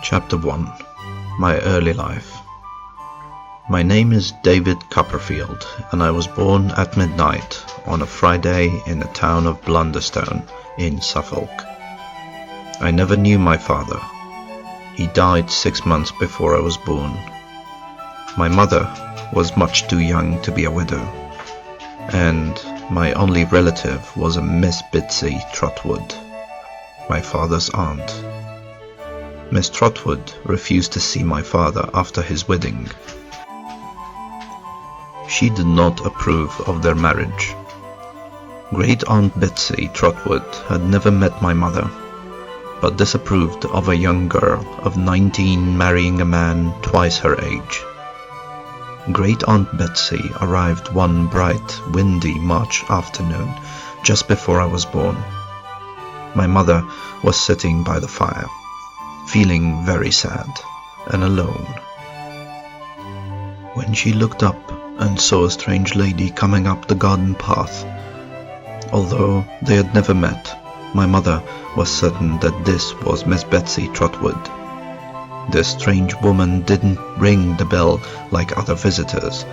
Chapter 1. My Early Life. My name is David Copperfield, and I was born at midnight on a Friday in the town of Blunderstone in Suffolk. I never knew my father. He died 6 months before I was born. My mother was much too young to be a widow, and my only relative was a Miss Betsy Trotwood, my father's aunt. Miss Trotwood refused to see my father after his wedding. She did not approve of their marriage. Great Aunt Betsy Trotwood had never met my mother, but disapproved of a young girl of 19 marrying a man twice her age. Great Aunt Betsy arrived one bright, windy March afternoon just before I was born. My mother was sitting by the fire, feeling very sad and alone, when she looked up and saw a strange lady coming up the garden path. Although they had never met, my mother was certain that this was Miss Betsy Trotwood. This strange woman didn't ring the bell like other visitors,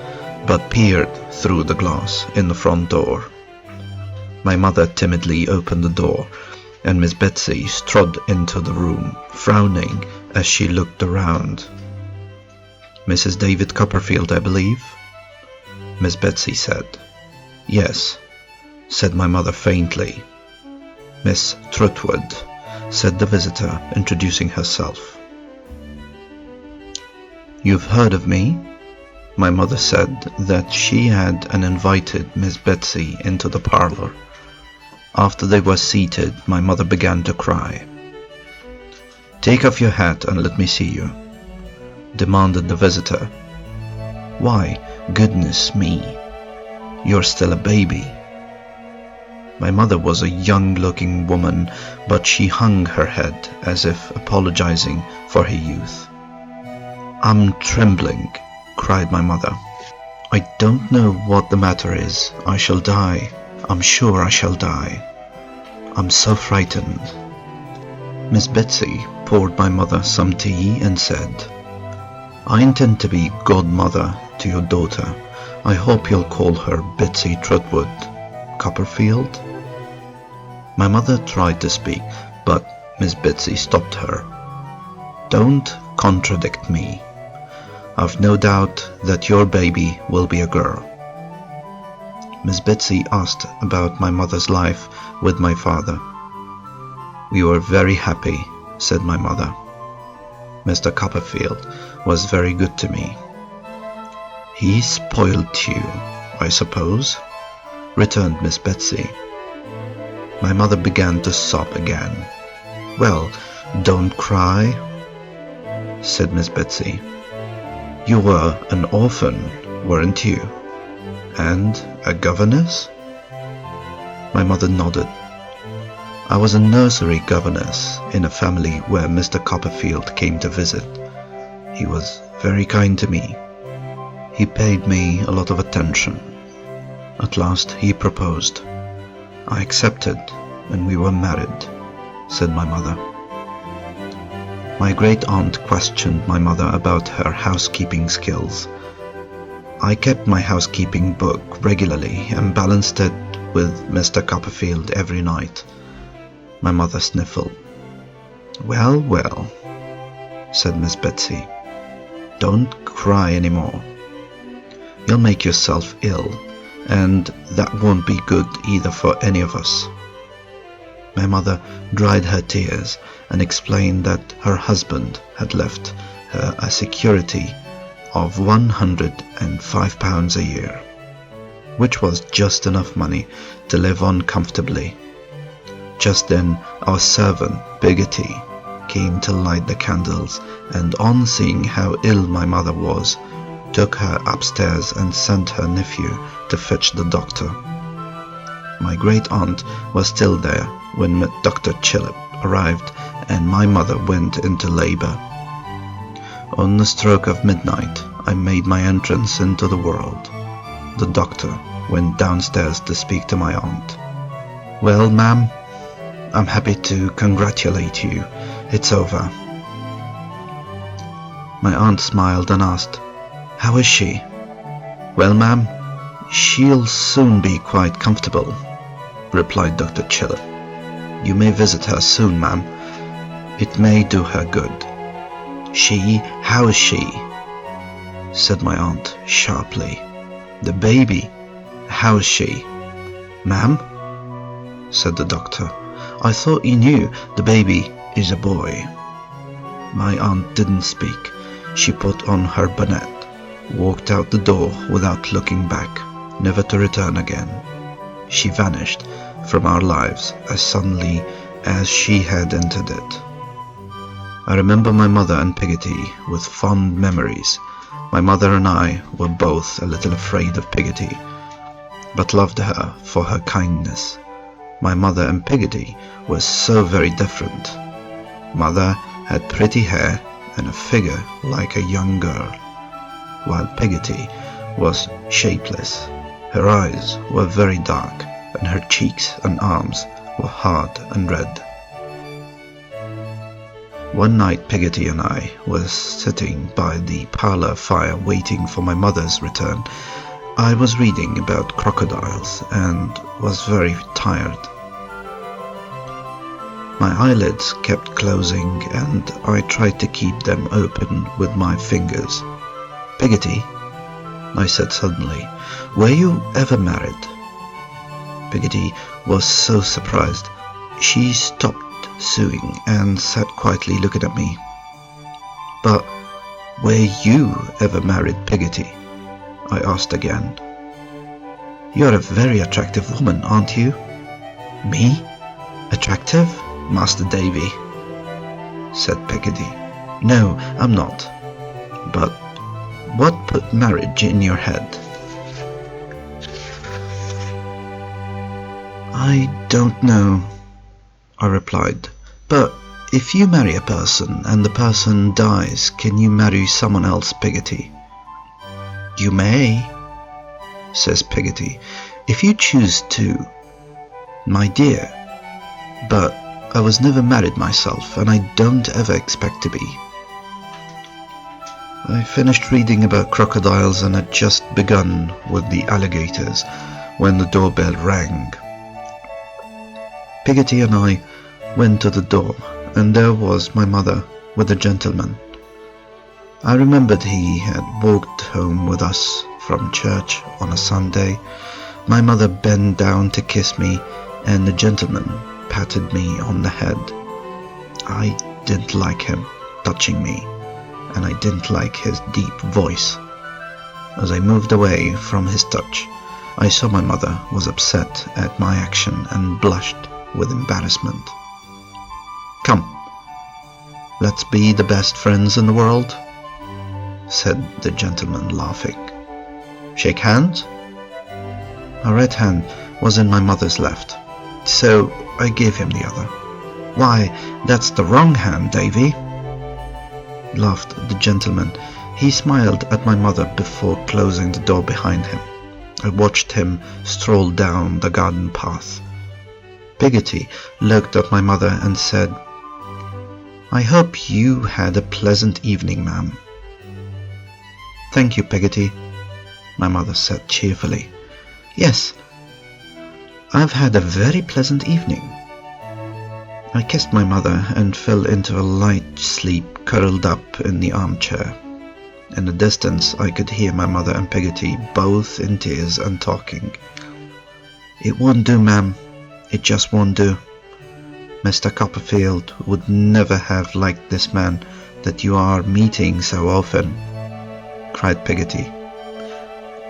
but peered through the glass in the front door. My mother timidly opened the door, and Miss Betsy strode into the room, frowning as she looked around. "Mrs. David Copperfield, I believe?" Miss Betsy said. "Yes," said my mother faintly. "Miss Trotwood," said the visitor, introducing herself. "You've heard of me?" My mother said that she had invited Miss Betsy into the parlor. After they were seated, my mother began to cry. "Take off your hat and let me see you," demanded the visitor. "Why, goodness me, you're still a baby." My mother was a young-looking woman, but she hung her head as if apologizing for her youth. "I'm trembling," cried my mother. "I don't know what the matter is. I shall die. I'm sure I shall die. I'm so frightened." Miss Betsy poured my mother some tea and said, "I intend to be godmother to your daughter. I hope you'll call her Betsy Trotwood. Copperfield?" My mother tried to speak, but Miss Betsy stopped her. "Don't contradict me. I've no doubt that your baby will be a girl." Miss Betsy asked about my mother's life with my father. "We were very happy," said my mother. "Mr. Copperfield was very good to me." "He spoiled you, I suppose?" returned Miss Betsy. My mother began to sob again. "Well, don't cry," said Miss Betsy. "You were an orphan, weren't you? And a governess?" My mother nodded. "I was a nursery governess in a family where Mr. Copperfield came to visit. He was very kind to me. He paid me a lot of attention. At last he proposed. I accepted, and we were married," said my mother. My great aunt questioned my mother about her housekeeping skills. "I kept my housekeeping book regularly and balanced it with Mr. Copperfield every night." My mother sniffled. Well, well," said Miss Betsy. "Don't cry anymore. You'll make yourself ill, and that won't be good either for any of us." My mother dried her tears and explained that her husband had left her a security of £105 a year, which was just enough money to live on comfortably. Just then our servant, Biggity, came to light the candles, and on seeing how ill my mother was, took her upstairs and sent her nephew to fetch the doctor. My great aunt was still there when Dr. Chillip arrived, and my mother went into labor. On the stroke of midnight, I made my entrance into the world. The doctor went downstairs to speak to my aunt. "Well, ma'am, I'm happy to congratulate you. It's over." My aunt smiled and asked, "How is she?" "Well, ma'am, she'll soon be quite comfortable," replied Dr. Chillip. "You may visit her soon, ma'am. It may do her good." "She? How is she?" said my aunt sharply. "The baby, how is she?" "Ma'am," said the doctor, "I thought you knew the baby is a boy." My aunt didn't speak. She put on her bonnet, walked out the door without looking back, never to return again. She vanished from our lives as suddenly as she had entered it. I remember my mother and Peggotty with fond memories. My mother and I were both a little afraid of Peggotty, but loved her for her kindness. My mother and Peggotty were so very different. Mother had pretty hair and a figure like a young girl, while Peggotty was shapeless. Her eyes were very dark, and her cheeks and arms were hard and red. One night Peggotty and I were sitting by the parlour fire waiting for my mother's return. I was reading about crocodiles and was very tired. My eyelids kept closing and I tried to keep them open with my fingers. "Peggotty," I said suddenly, "were you ever married?" Peggotty was so surprised. She stopped sewing and sat quietly looking at me. "But were you ever married, Peggotty?" I asked again. "You're a very attractive woman, aren't you?" "Me? Attractive, Master Davy?" said Peggotty. "No, I'm not. But what put marriage in your head?" "I don't know," I replied. "But if you marry a person and the person dies, can you marry someone else, Peggotty?" "You may," says Peggotty, "if you choose to, my dear. But I was never married myself, and I don't ever expect to be." I finished reading about crocodiles and had just begun with the alligators when the doorbell rang. Peggotty and I went to the door, and there was my mother with a gentleman. I remembered he had walked home with us from church on a Sunday. My mother bent down to kiss me, and the gentleman patted me on the head. I didn't like him touching me, and I didn't like his deep voice. As I moved away from his touch, I saw my mother was upset at my action and blushed with embarrassment. "Come, let's be the best friends in the world," said the gentleman, laughing. "Shake hands?" My right hand was in my mother's left, so I gave him the other. "Why, that's the wrong hand, Davy," laughed the gentleman. He smiled at my mother before closing the door behind him. I watched him stroll down the garden path. Peggotty looked at my mother and said, "I hope you had a pleasant evening, ma'am." "Thank you, Peggotty," my mother said cheerfully. "Yes, I've had a very pleasant evening." I kissed my mother and fell into a light sleep curled up in the armchair. In the distance I could hear my mother and Peggotty both in tears and talking. "It won't do, ma'am. It just won't do. Mr. Copperfield would never have liked this man that you are meeting so often," cried Peggotty.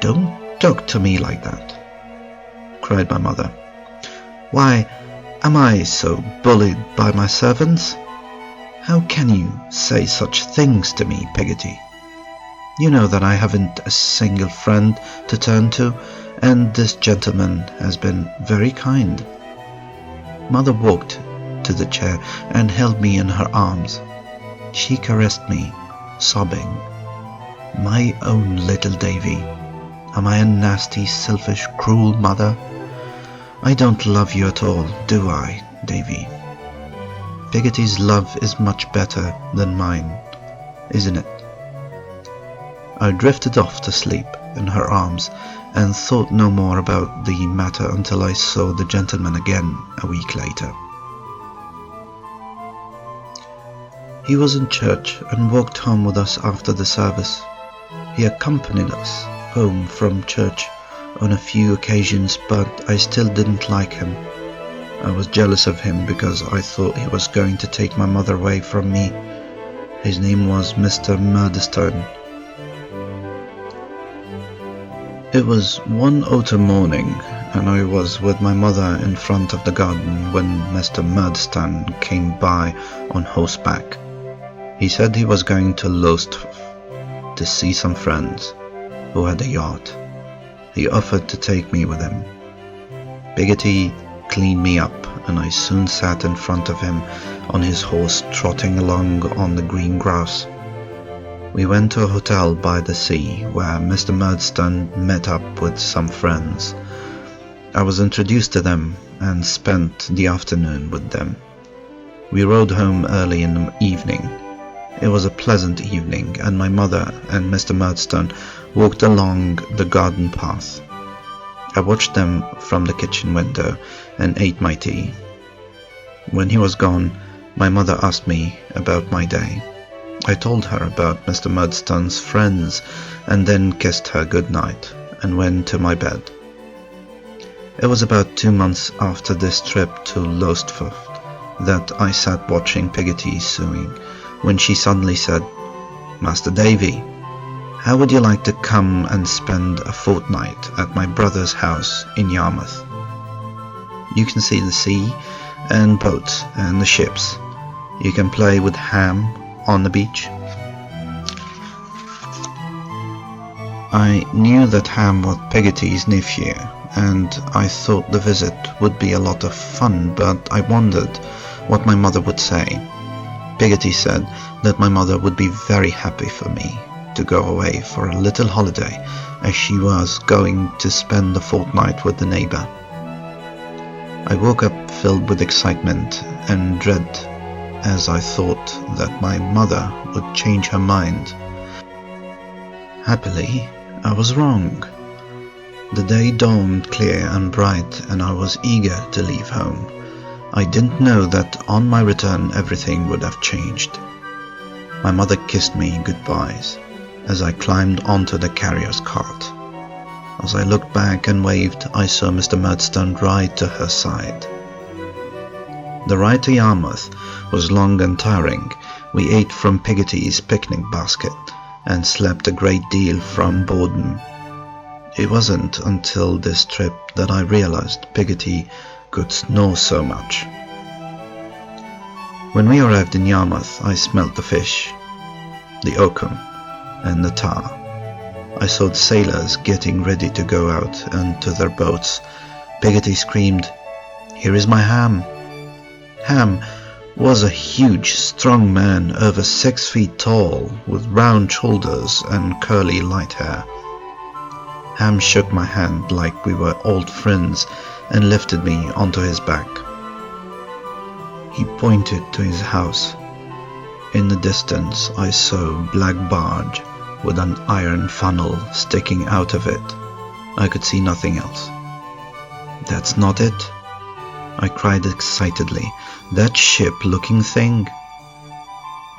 "Don't talk to me like that," cried my mother. "Why, am I so bullied by my servants? How can you say such things to me, Peggotty? You know that I haven't a single friend to turn to, and this gentleman has been very kind." Mother walked to the chair and held me in her arms. She caressed me, sobbing. "My own little Davy, am I a nasty, selfish, cruel mother? I don't love you at all, do I, Davy? Peggotty's love is much better than mine, isn't it?" I drifted off to sleep in her arms and thought no more about the matter until I saw the gentleman again a week later. He was in church and walked home with us after the service. He accompanied us home from church on a few occasions, but I still didn't like him. I was jealous of him because I thought he was going to take my mother away from me. His name was Mr. Murdstone. It was one autumn morning, and I was with my mother in front of the garden when Mr. Murdstone came by on horseback. He said he was going to Lowestoft to see some friends who had a yacht. He offered to take me with him. Peggotty cleaned me up, and I soon sat in front of him on his horse, trotting along on the green grass. We went to a hotel by the sea where Mr. Murdstone met up with some friends. I was introduced to them and spent the afternoon with them. We rode home early in the evening. It was a pleasant evening, and my mother and Mr. Murdstone walked along the garden path. I watched them from the kitchen window and ate my tea. When he was gone, my mother asked me about my day. I told her about Mr. Murdstone's friends and then kissed her good night and went to my bed. It was about 2 months after this trip to Lowestoft that I sat watching Peggotty sewing when she suddenly said, "Master Davy, how would you like to come and spend a fortnight at my brother's house in Yarmouth? You can see the sea and boats and the ships. You can play with Ham on the beach." I knew that Ham was Peggotty's nephew, and I thought the visit would be a lot of fun, but I wondered what my mother would say. Peggotty said that my mother would be very happy for me to go away for a little holiday, as she was going to spend the fortnight with the neighbour. I woke up filled with excitement and dread as I thought that my mother would change her mind. Happily, I was wrong. The day dawned clear and bright, and I was eager to leave home. I didn't know that on my return everything would have changed. My mother kissed me goodbyes as I climbed onto the carrier's cart. As I looked back and waved, I saw Mr. Murdstone ride to her side. The ride to Yarmouth was long and tiring. We ate from Peggotty's picnic basket and slept a great deal from boredom. It wasn't until this trip that I realized Peggotty could snore so much. When we arrived in Yarmouth, I smelt the fish, the oakum, and the tar. I saw the sailors getting ready to go out into their boats. Peggotty screamed, "Here is my Ham!" Ham was a huge, strong man over 6 feet tall, with round shoulders and curly light hair. Ham shook my hand like we were old friends and lifted me onto his back. He pointed to his house. In the distance I saw a black barge with an iron funnel sticking out of it. I could see nothing else. "That's not it?" I cried excitedly. "That ship-looking thing?"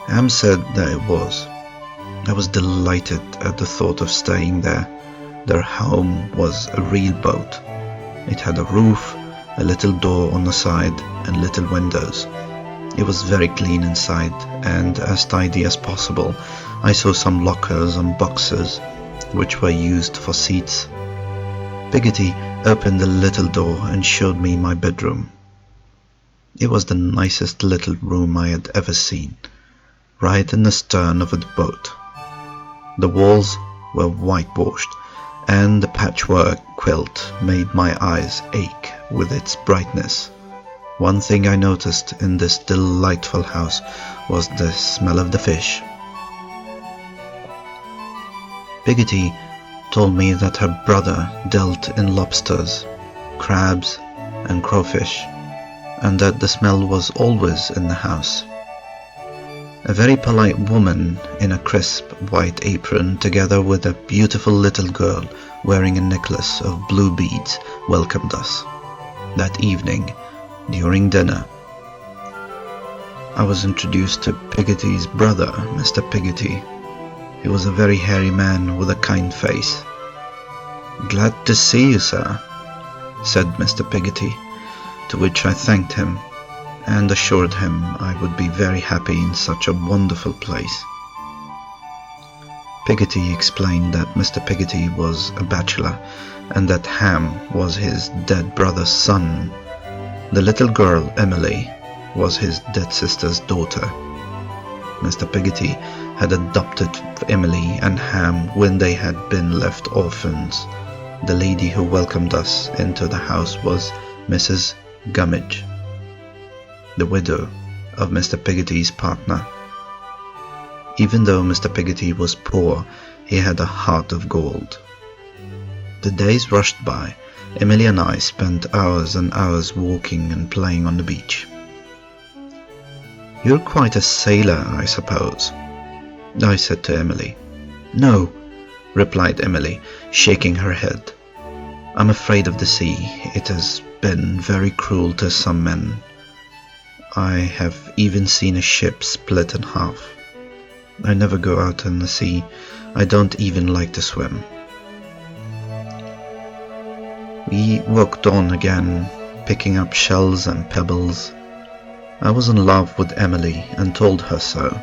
Ham said that it was. I was delighted at the thought of staying there. Their home was a real boat. It had a roof, a little door on the side, and little windows. It was very clean inside and as tidy as possible. I saw some lockers and boxes, which were used for seats. Peggotty opened the little door and showed me my bedroom. It was the nicest little room I had ever seen, right in the stern of a boat. The walls were whitewashed, and the patchwork quilt made my eyes ache with its brightness. One thing I noticed in this delightful house was the smell of the fish. Peggotty told me that her brother dealt in lobsters, crabs, and crawfish, and that the smell was always in the house. A very polite woman in a crisp white apron, together with a beautiful little girl wearing a necklace of blue beads, welcomed us. That evening, during dinner, I was introduced to Peggotty's brother, Mr. Peggotty. He was a very hairy man with a kind face. "Glad to see you, sir," said Mr. Peggotty, to which I thanked him and assured him I would be very happy in such a wonderful place. Peggotty explained that Mr. Peggotty was a bachelor and that Ham was his dead brother's son. The little girl, Emily, was his dead sister's daughter. Mr. Peggotty had adopted Emily and Ham when they had been left orphans. The lady who welcomed us into the house was Mrs. Gummidge, the widow of Mr. Peggotty's partner. Even though Mr. Peggotty was poor, he had a heart of gold. The days rushed by. Emily and I spent hours and hours walking and playing on the beach. "You're quite a sailor, I suppose?" I said to Emily. "No," replied Emily, shaking her head. "I'm afraid of the sea. It has been very cruel to some men. I have even seen a ship split in half. I never go out in the sea. I don't even like to swim." We walked on again, picking up shells and pebbles. I was in love with Emily and told her so.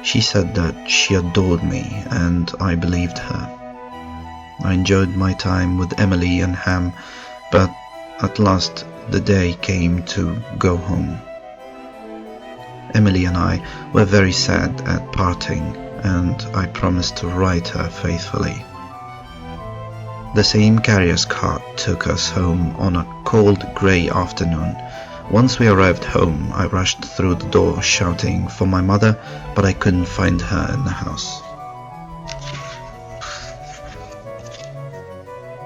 She said that she adored me, and I believed her. I enjoyed my time with Emily and Ham, but at last the day came to go home. Emily and I were very sad at parting, and I promised to write her faithfully. The same carrier's cart took us home on a cold grey afternoon. Once we arrived home, I rushed through the door shouting for my mother, but I couldn't find her in the house.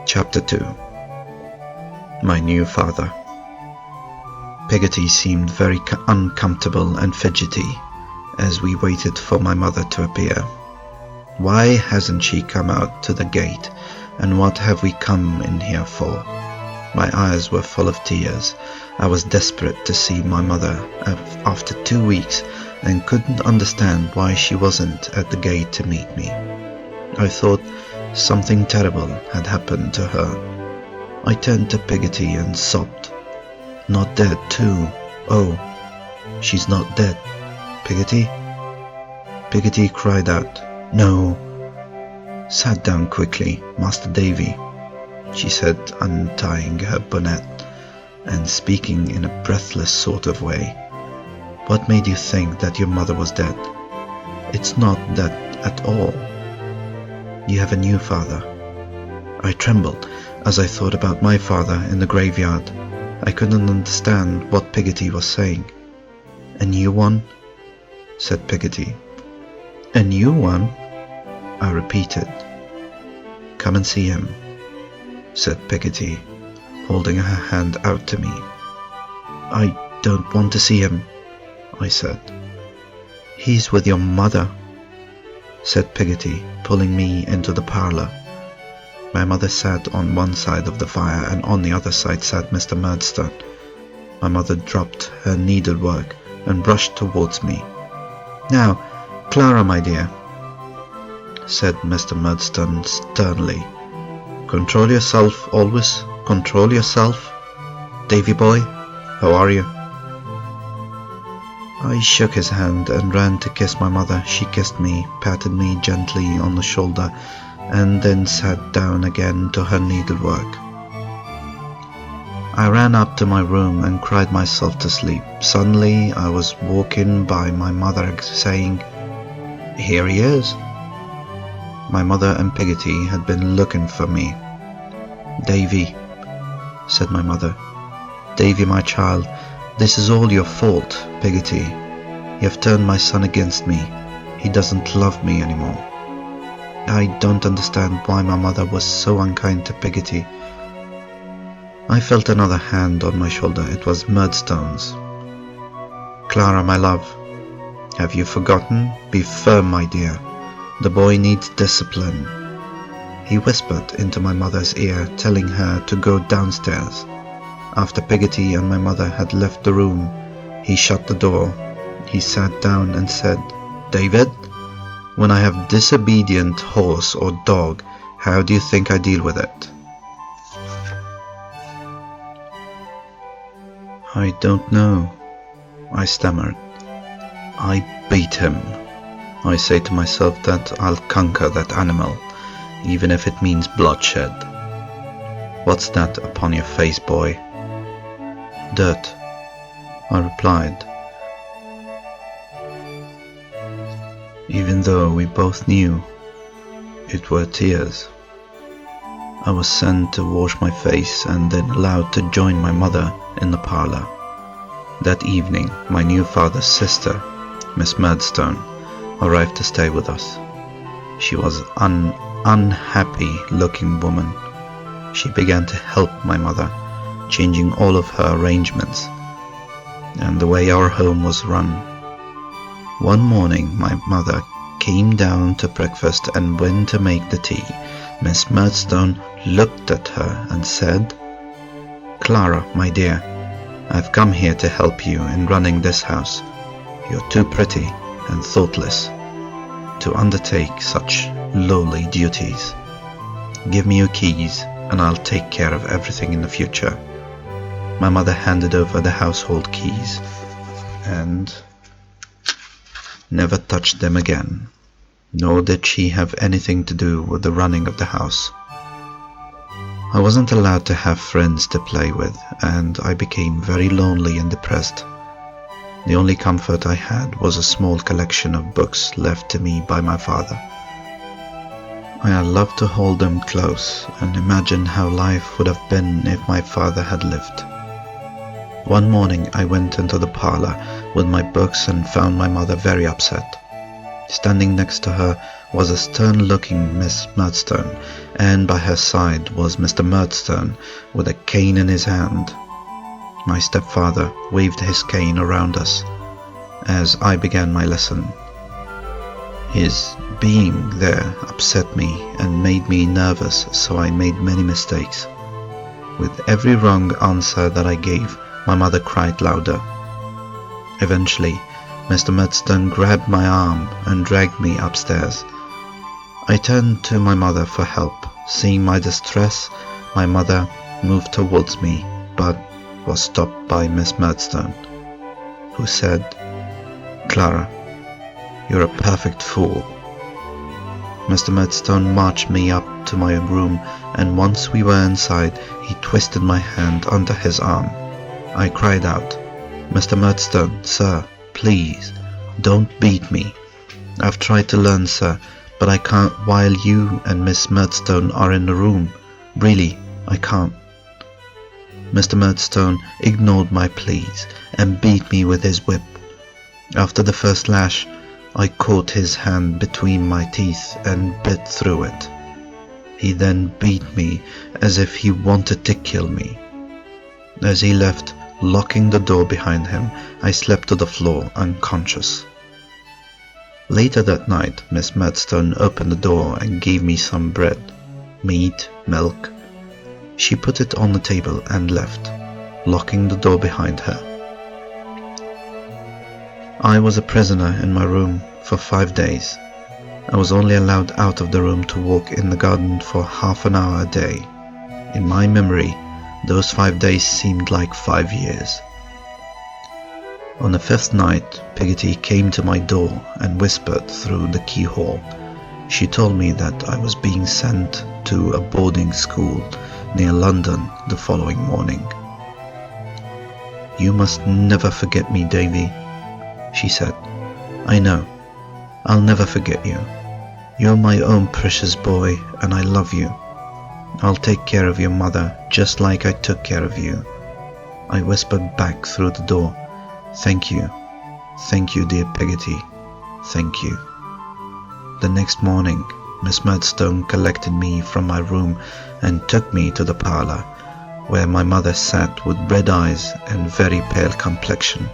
Chapter 2. My new father. Peggotty seemed very uncomfortable and fidgety as we waited for my mother to appear. Why hasn't she come out to the gate, and what have we come in here for? My eyes were full of tears. I was desperate to see my mother after 2 weeks and couldn't understand why she wasn't at the gate to meet me. I thought something terrible had happened to her. I turned to Peggotty and sobbed. "Not dead too? Oh, she's not dead, Peggotty?" Peggotty cried out, "No." "Sat down quickly, Master Davy," she said, untying her bonnet and speaking in a breathless sort of way. "What made you think that your mother was dead? It's not that at all. You have a new father." I trembled as I thought about my father in the graveyard. I couldn't understand what Peggotty was saying. "A new one?" said Peggotty. "A new one?" I repeated. "Come and see him," said Peggotty, holding her hand out to me. "I don't want to see him," I said. "He's with your mother," said Peggotty, pulling me into the parlour. My mother sat on one side of the fire, and on the other side sat Mr. Murdstone. My mother dropped her needlework and rushed towards me. "Now, Clara, my dear," said Mr. Murdstone sternly. "Control yourself, always control yourself. Davy boy, how are you?" I shook his hand and ran to kiss my mother. She kissed me, patted me gently on the shoulder, and then sat down again to her needlework. I ran up to my room and cried myself to sleep. Suddenly I was walking by my mother saying, "Here he is." My mother and Peggotty had been looking for me. "Davy," said my mother. "Davy, my child, this is all your fault, Peggotty. You have turned my son against me. He doesn't love me anymore." I don't understand why my mother was so unkind to Peggotty. I felt another hand on my shoulder. It was Murdstone's. "Clara, my love," Have you forgotten? Be firm, my dear. The boy needs discipline." He whispered into my mother's ear, telling her to go downstairs. After Peggotty and my mother had left the room, he shut the door. He sat down and said, "David, when I have disobedient horse or dog, how do you think I deal with it?" "I don't know," I stammered. "I beat him. I say to myself that I'll conquer that animal, even if it means bloodshed." "What's that upon your face, boy?" "Dirt," I replied. Even though we both knew it were tears. I was sent to wash my face and then allowed to join my mother in the parlour. That evening, my new father's sister, Miss Murdstone, arrived to stay with us. She was an unhappy-looking woman. She began to help my mother, changing all of her arrangements and the way our home was run. One morning, my mother came down to breakfast, and went to make the tea. Miss Murdstone looked at her and said, "Clara, my dear, I've come here to help you in running this house. You're too pretty and thoughtless to undertake such lowly duties. Give me your keys and I'll take care of everything in the future." My mother handed over the household keys and never touched them again, nor did she have anything to do with the running of the house. I wasn't allowed to have friends to play with, and I became very lonely and depressed. The only comfort I had was a small collection of books left to me by my father. I loved to hold them close and imagine how life would have been if my father had lived. One morning I went into the parlour with my books and found my mother very upset. Standing next to her was a stern-looking Miss Murdstone, and by her side was Mr. Murdstone with a cane in his hand. My stepfather waved his cane around us as I began my lesson. His being there upset me and made me nervous, so I made many mistakes. With every wrong answer that I gave, my mother cried louder. Eventually, Mr. Murdstone grabbed my arm and dragged me upstairs. I turned to my mother for help. Seeing my distress, my mother moved towards me, but was stopped by Miss Murdstone, who said, "Clara, you're a perfect fool." Mr. Murdstone marched me up to my room, and once we were inside, he twisted my hand under his arm. I cried out, "Mr. Murdstone, sir, please, don't beat me. I've tried to learn, sir, but I can't while you and Miss Murdstone are in the room. Really, I can't." Mr. Murdstone ignored my pleas and beat me with his whip. After the first lash, I caught his hand between my teeth and bit through it. He then beat me as if he wanted to kill me. As he left, locking the door behind him, I slept to the floor unconscious. Later that night, Miss Murdstone opened the door and gave me some bread, meat, milk. She put it on the table and left, locking the door behind her. I was a prisoner in my room for 5 days. I was only allowed out of the room to walk in the garden for half an hour a day. In my memory, those 5 days seemed like 5 years. On the 5th night, Peggotty came to my door and whispered through the keyhole. She told me that I was being sent to a boarding school near London the following morning. "You must never forget me, Davy," she said. "I know. I'll never forget you. You're my own precious boy, and I love you. I'll take care of your mother just like I took care of you." I whispered back through the door, "Thank you. Thank you, dear Peggotty. Thank you." The next morning, Miss Murdstone collected me from my room and took me to the parlour, where my mother sat with red eyes and very pale complexion.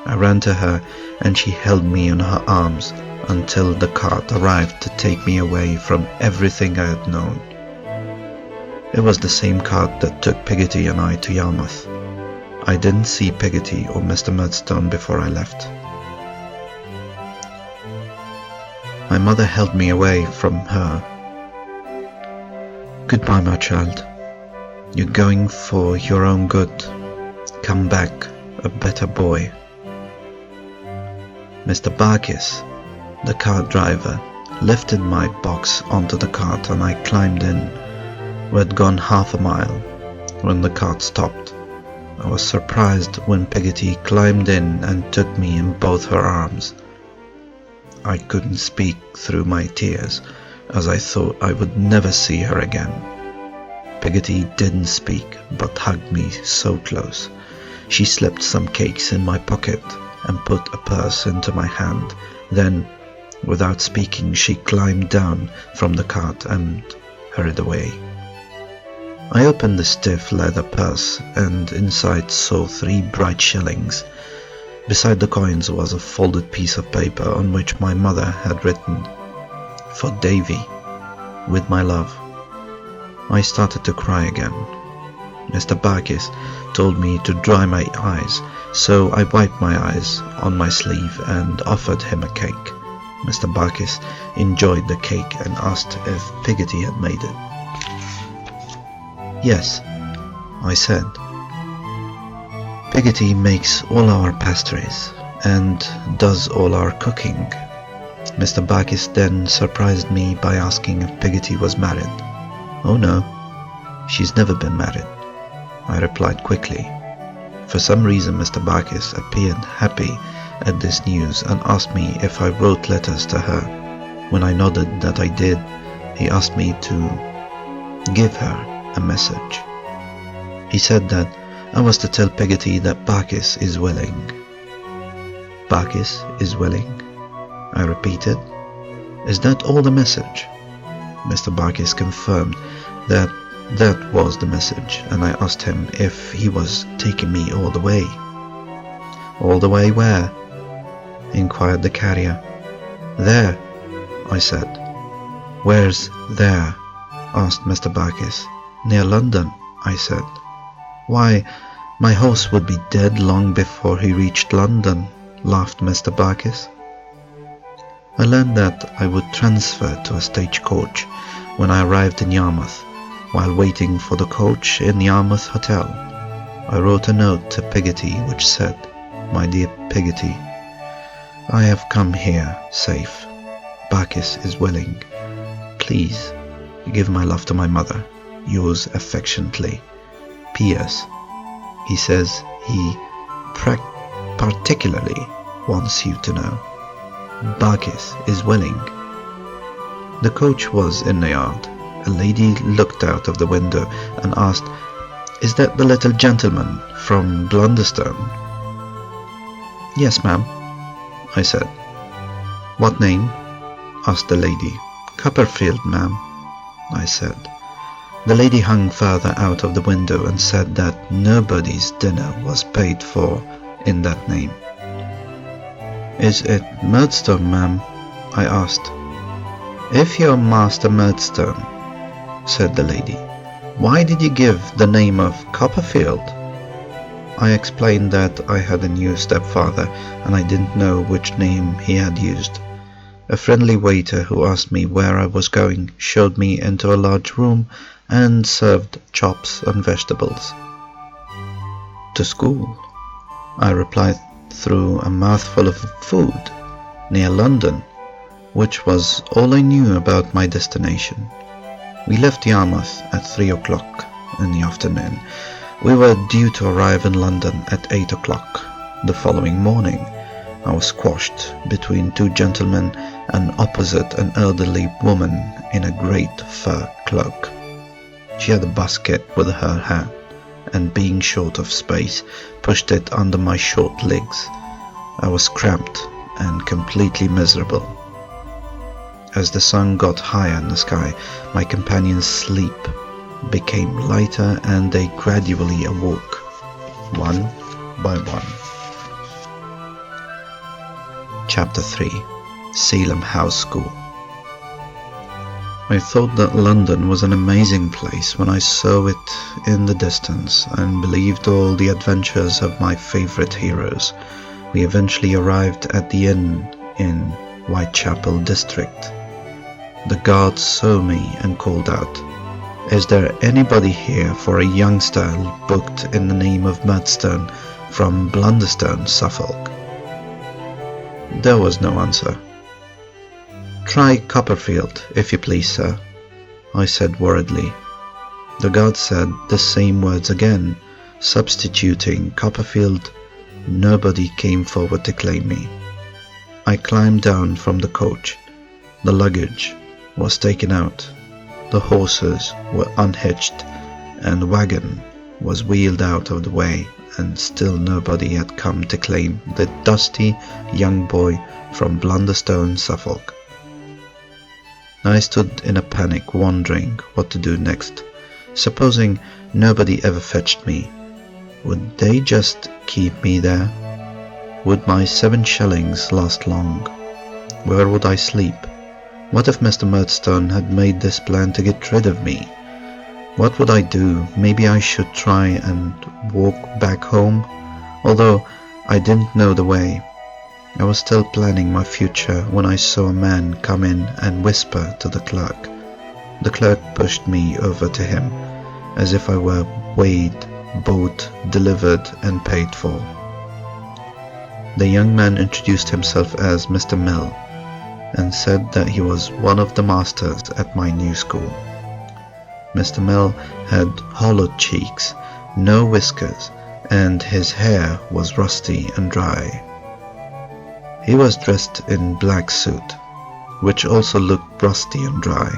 I ran to her and she held me in her arms until the cart arrived to take me away from everything I had known. It was the same cart that took Peggotty and I to Yarmouth. I didn't see Peggotty or Mr. Murdstone before I left. My mother held me away from her. "Goodbye, my child. You're going for your own good. Come back a better boy." Mr. Barkis, the cart driver, lifted my box onto the cart and I climbed in. We had gone half a mile when the cart stopped. I was surprised when Peggotty climbed in and took me in both her arms. I couldn't speak through my tears, as I thought I would never see her again. Peggotty didn't speak, but hugged me so close. She slipped some cakes in my pocket and put a purse into my hand. Then, without speaking, she climbed down from the cart and hurried away. I opened the stiff leather purse and inside saw 3 bright shillings. Beside the coins was a folded piece of paper on which my mother had written, "For Davy, with my love." I started to cry again. Mr. Barkis told me to dry my eyes, so I wiped my eyes on my sleeve and offered him a cake. Mr. Barkis enjoyed the cake and asked if Peggotty had made it. "Yes," I said. "Peggotty makes all our pastries and does all our cooking." Mr. Barkis then surprised me by asking if Peggotty was married. "Oh no, she's never been married," I replied quickly. For some reason Mr. Barkis appeared happy at this news and asked me if I wrote letters to her. When I nodded that I did, he asked me to give her a message. He said that I was to tell Peggotty that Barkis is willing. "Barkis is willing?" I repeated. "Is that all the message?" Mr. Barkis confirmed that that was the message, and I asked him if he was taking me all the way. "All the way where?" inquired the carrier. "There," I said. "Where's there?" asked Mr. Barkis. "Near London," I said. "Why, my horse would be dead long before he reached London," laughed Mr. Barkis. I learned that I would transfer to a stagecoach when I arrived in Yarmouth. While waiting for the coach in Yarmouth Hotel, I wrote a note to Peggotty which said, "My dear Peggotty, I have come here safe. Barkis is willing. Please give my love to my mother. Yours affectionately. P.S. He says he particularly wants you to know. Barkis is willing." The coach was in the yard. A lady looked out of the window and asked, "Is that the little gentleman from Blunderstone?" "Yes, ma'am," I said. "What name?" asked the lady. "Copperfield, ma'am," I said. The lady hung further out of the window and said that nobody's dinner was paid for in that name. "Is it Murdstone, ma'am?" I asked. "If you're Master Murdstone," said the lady, "why did you give the name of Copperfield?" I explained that I had a new stepfather and I didn't know which name he had used. A friendly waiter who asked me where I was going showed me into a large room and served chops and vegetables. "To school," I replied through a mouthful of food, "near London," which was all I knew about my destination. We left Yarmouth at 3 o'clock in the afternoon. We were due to arrive in London at 8 o'clock. The following morning, I was squashed between 2 gentlemen and opposite an elderly woman in a great fur cloak. She had a basket with her hand, and being short of space, pushed it under my short legs. I was cramped and completely miserable. As the sun got higher in the sky, my companions' sleep became lighter and they gradually awoke, one by one. Chapter 3 Salem House School. I thought that London was an amazing place when I saw it in the distance and believed all the adventures of my favorite heroes. We eventually arrived at the inn in Whitechapel district. The guard saw me and called out, "Is there anybody here for a youngster booked in the name of Murdstone from Blunderstone, Suffolk?" There was no answer. "Try Copperfield, if you please, sir," I said worriedly. The guard said the same words again, substituting Copperfield. Nobody came forward to claim me. I climbed down from the coach. The luggage was taken out. The horses were unhitched, and the wagon was wheeled out of the way, and still nobody had come to claim the dusty young boy from Blunderstone, Suffolk. I stood in a panic, wondering what to do next. Supposing nobody ever fetched me, would they just keep me there? Would my 7 shillings last long? Where would I sleep? What if Mr. Murdstone had made this plan to get rid of me? What would I do? Maybe I should try and walk back home, although I didn't know the way. I was still planning my future when I saw a man come in and whisper to the clerk. The clerk pushed me over to him, as if I were weighed, bought, delivered, and paid for. The young man introduced himself as Mr. Mill, and said that he was one of the masters at my new school. Mr. Mill had hollowed cheeks, no whiskers, and his hair was rusty and dry. He was dressed in black suit, which also looked rusty and dry.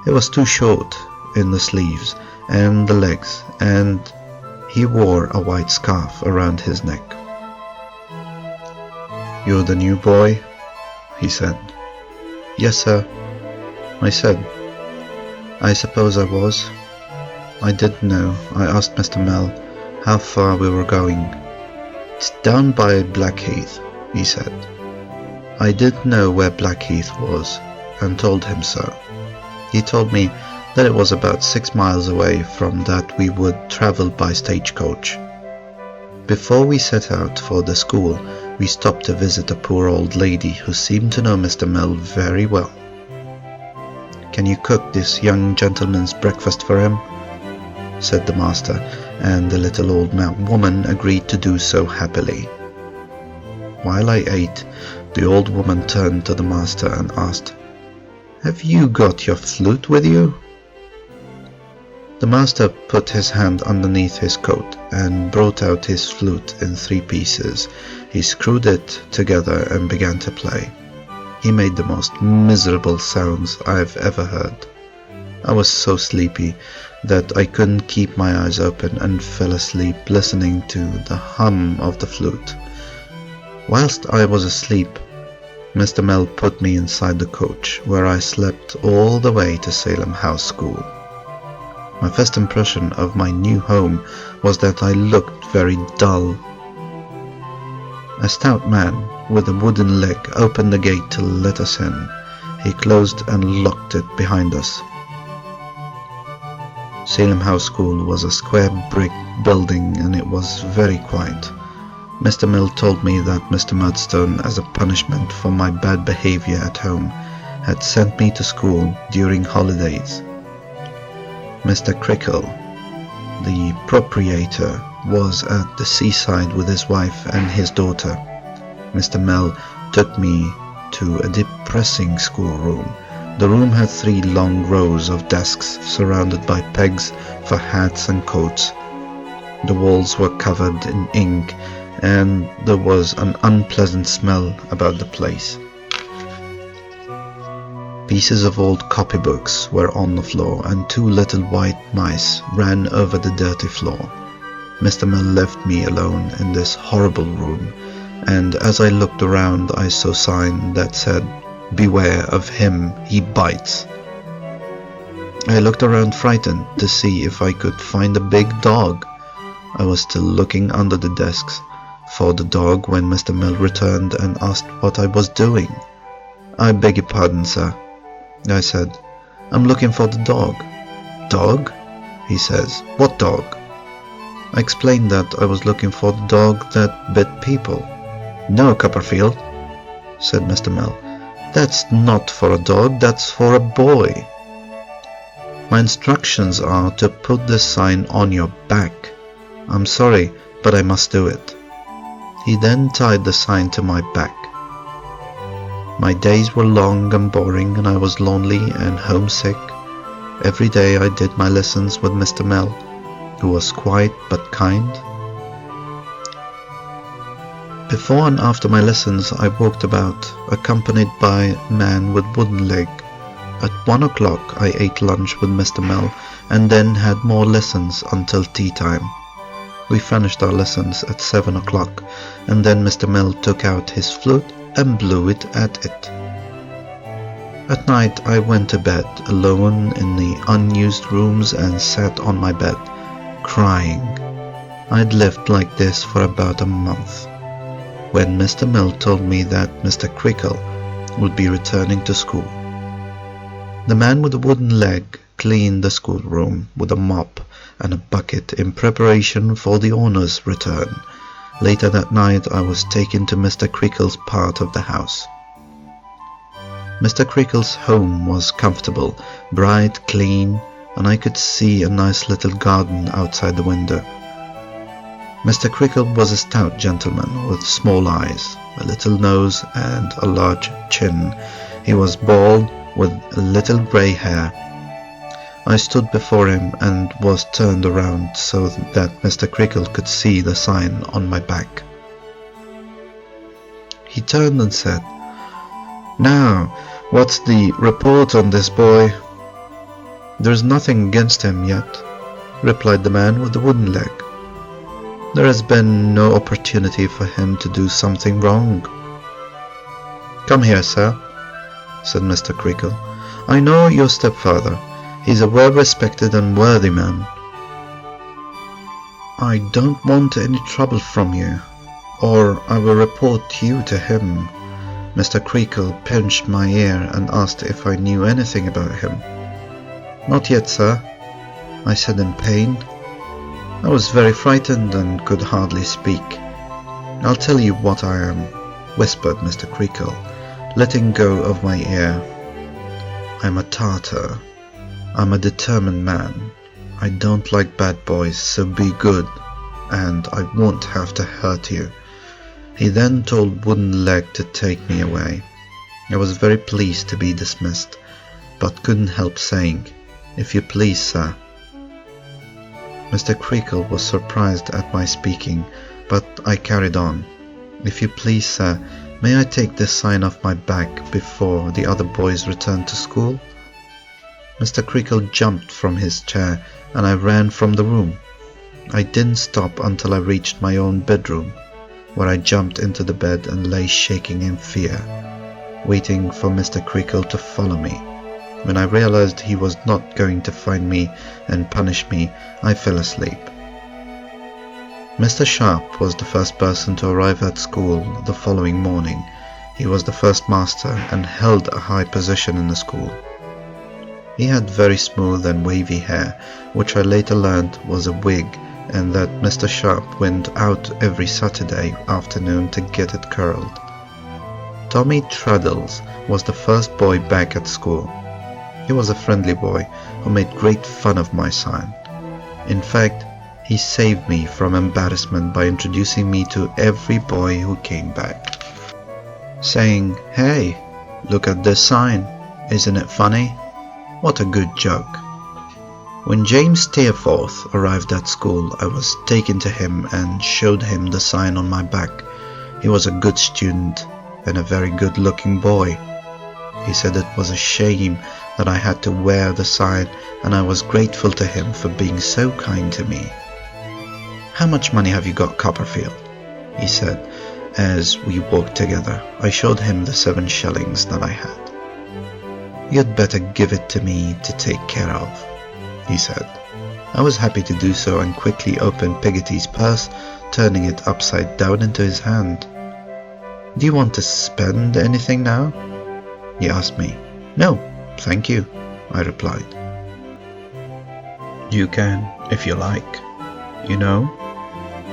It was too short in the sleeves and the legs, and he wore a white scarf around his neck. "You're the new boy?" he said. "Yes, sir," I said. I suppose I was. I didn't know. I asked Mr. Mill how far we were going. "It's down by Blackheath," he said. I didn't know where Blackheath was, and told him so. He told me that it was about 6 miles away, from that we would travel by stagecoach. Before we set out for the school, we stopped to visit a poor old lady who seemed to know Mr. Mill very well. "Can you cook this young gentleman's breakfast for him?" said the master, and the little old woman agreed to do so happily. While I ate, the old woman turned to the master and asked, "Have you got your flute with you?" The master put his hand underneath his coat and brought out his flute in 3 pieces. He screwed it together and began to play. He made the most miserable sounds I've ever heard. I was so sleepy that I couldn't keep my eyes open and fell asleep listening to the hum of the flute. Whilst I was asleep, Mr. Mill put me inside the coach, where I slept all the way to Salem House School. My first impression of my new home was that I looked very dull. A stout man with a wooden leg opened the gate to let us in. He closed and locked it behind us. Salem House School was a square brick building, and it was very quiet. Mr. Mill told me that Mr. Murdstone, as a punishment for my bad behavior at home, had sent me to school during holidays. Mr. Crickle, the proprietor, was at the seaside with his wife and his daughter. Mr. Mill took me to a depressing schoolroom. The room had 3 long rows of desks surrounded by pegs for hats and coats. The walls were covered in ink, and there was an unpleasant smell about the place. Pieces of old copybooks were on the floor, and 2 little white mice ran over the dirty floor. Mr. Mill left me alone in this horrible room, and as I looked around I saw a sign that said, "Beware of him, he bites." I looked around frightened to see if I could find a big dog. I was still looking under the desks. for the dog when Mr. Mill returned and asked what I was doing. "I beg your pardon, sir," I said. "I'm looking for the dog." "Dog?" he says. "What dog?" I explained that I was looking for the dog that bit people. "No, Copperfield," said Mr. Mill. "That's not for a dog, that's for a boy. My instructions are to put this sign on your back. I'm sorry, but I must do it." He then tied the sign to my back. My days were long and boring, and I was lonely and homesick. Every day I did my lessons with Mr. Mill, who was quiet but kind. Before and after my lessons I walked about, accompanied by a man with wooden leg. At 1 o'clock I ate lunch with Mr. Mill and then had more lessons until tea time. We finished our lessons at 7 o'clock, and then Mr. Mill took out his flute and blew it at it. At night I went to bed alone in the unused rooms and sat on my bed, crying. I'd lived like this for about a month, when Mr. Mill told me that Mr. Creakle would be returning to school. The man with the wooden leg cleaned the schoolroom with a mop and a bucket in preparation for the owner's return. Later that night I was taken to Mr. Creakle's part of the house. Mr. Creakle's home was comfortable, bright, clean, and I could see a nice little garden outside the window. Mr. Creakle was a stout gentleman with small eyes, a little nose and a large chin. He was bald with little grey hair. I stood before him and was turned around so that Mr. Creakle could see the sign on my back. He turned and said, "Now, what's the report on this boy?" "There's nothing against him yet," replied the man with the wooden leg. "There has been no opportunity for him to do something wrong." "Come here, sir," said Mr. Creakle. "I know your stepfather. He's a well-respected and worthy man. I don't want any trouble from you, or I will report you to him." Mr. Creakle pinched my ear and asked if I knew anything about him. "Not yet, sir," I said in pain. I was very frightened and could hardly speak. "I'll tell you what I am," whispered Mr. Creakle, letting go of my ear. "I'm a Tartar. I'm a determined man. I don't like bad boys, so be good, and I won't have to hurt you." He then told Wooden Leg to take me away. I was very pleased to be dismissed, but couldn't help saying, "If you please, sir." Mr. Creakle was surprised at my speaking, but I carried on. "If you please, sir, may I take this sign off my back before the other boys return to school?" Mr. Creakle jumped from his chair and I ran from the room. I didn't stop until I reached my own bedroom, where I jumped into the bed and lay shaking in fear, waiting for Mr. Creakle to follow me. When I realized he was not going to find me and punish me, I fell asleep. Mr. Sharp was the first person to arrive at school the following morning. He was the first master and held a high position in the school. He had very smooth and wavy hair, which I later learned was a wig, and that Mr. Sharp went out every Saturday afternoon to get it curled. Tommy Traddles was the first boy back at school. He was a friendly boy who made great fun of my sign. In fact, he saved me from embarrassment by introducing me to every boy who came back, saying, "Hey, look at this sign. Isn't it funny? What a good joke." When James Steerforth arrived at school, I was taken to him and showed him the sign on my back. He was a good student and a very good-looking boy. He said it was a shame that I had to wear the sign, and I was grateful to him for being so kind to me. "How much money have you got, Copperfield?" he said as we walked together. I showed him the 7 shillings that I had. "You'd better give it to me to take care of," he said. I was happy to do so and quickly opened Peggoty's purse, turning it upside down into his hand. "Do you want to spend anything now?" he asked me. "No, thank you," I replied. "You can, if you like, you know,"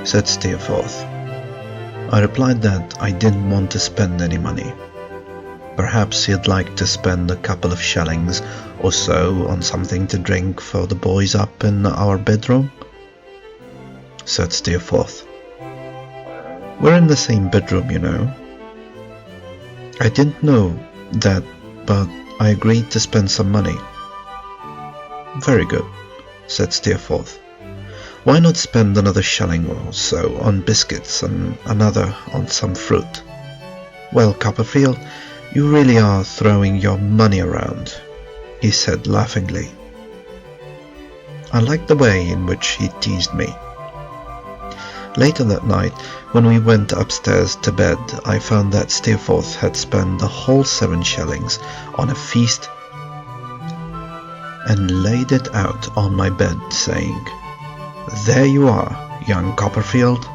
said Steerforth. I replied that I didn't want to spend any money. Perhaps he'd like to spend a couple of shillings or so on something to drink for the boys up in our bedroom, said Steerforth. "We're in the same bedroom, you know." I didn't know that, but I agreed to spend some money. "Very good," said Steerforth. "Why not spend another shilling or so on biscuits and another on some fruit?" "Well, Copperfield, you really are throwing your money around," he said laughingly. I liked the way in which he teased me. Later that night, when we went upstairs to bed, I found that Steerforth had spent the whole 7 shillings on a feast and laid it out on my bed, saying, "There you are, young Copperfield."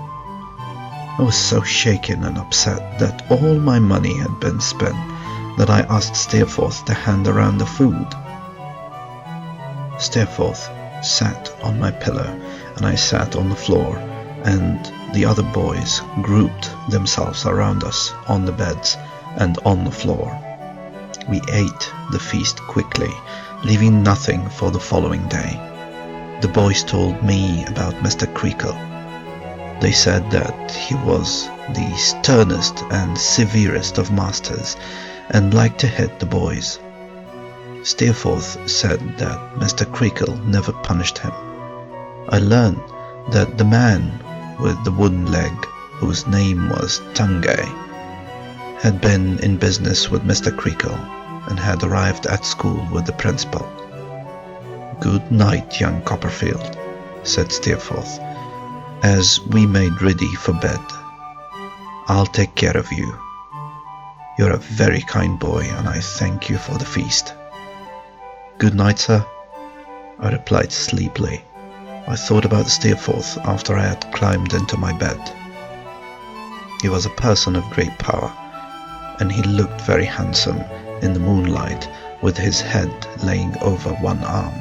I was so shaken and upset that all my money had been spent that I asked Steerforth to hand around the food. Steerforth sat on my pillow and I sat on the floor, and the other boys grouped themselves around us on the beds and on the floor. We ate the feast quickly, leaving nothing for the following day. The boys told me about Mr. Creakle. They said that he was the sternest and severest of masters and liked to hit the boys. Steerforth said that Mr. Creakle never punished him. I learned that the man with the wooden leg, whose name was Tungay, had been in business with Mr. Creakle and had arrived at school with the principal. "Good night, young Copperfield," said Steerforth, as we made ready for bed. "I'll take care of you. You're a very kind boy, and I thank you for the feast." "Good night, sir," I replied sleepily. I thought about Steerforth after I had climbed into my bed. He was a person of great power, and he looked very handsome in the moonlight with his head laying over one arm.